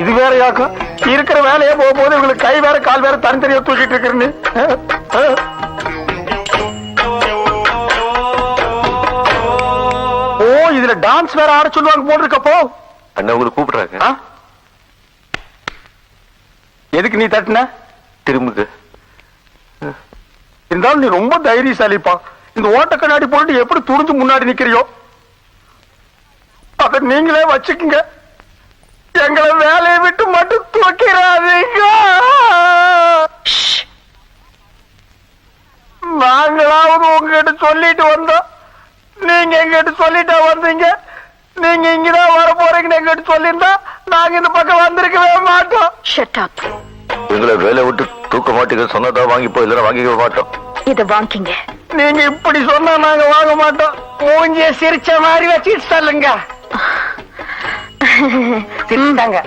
இது வேறையாக்கும் இருக்கிற வேலையே போகும்போது இவங்களுக்கு கை வேற கால் வேற தனித்தனியா தூக்கிட்டு இருக்கிறேன்னு. ஓ இதுல டான்ஸ் வேற ஆட சொல்லுவாங்க போட்டிருக்கப்போ. அண்ணா உங்களுக்கு கூப்பிடுறாங்க. எதுக்கு நீ தட்டின? திரும்புங்க. இருந்தாலும் நீ ரொம்ப தைரியசாலிப்பா. இந்த ஓட்ட கண்ணாடி போட்டு எப்படி துணிஞ்சு முன்னாடி நிக்கிறியோ அத நீங்களே வச்சுக்குங்க. எங்களை வேலையை விட்டு மட்டும் தூக்கிறாதீங்க. நாங்களாவது உங்ககிட்ட சொல்லிட்டு வந்தோம், நீங்க எங்கிட்ட சொல்லிட்டா வந்தீங்க. நீங்க இங்கதான் வர போறீங்கன்னு எங்கிட்ட சொல்லியிருந்தா நாங்க இந்த பக்கம் வந்திருக்கவே மாட்டோம். Shut up. எங்களை வேலை விட்டு தூக்க மாட்டீங்க சொன்னதா வாங்கிப்போ, இல்லைன்னா வாங்கிக்க மாட்டோம். இத வாங்கிங்க. நீங்க இப்படி சொன்னா நாங்க வாங்க மாட்டோம். மூஞ்சிய சிரிச்ச மாதிரி வச்சுட்டு சொல்லுங்க. சிரிச்சாங்க.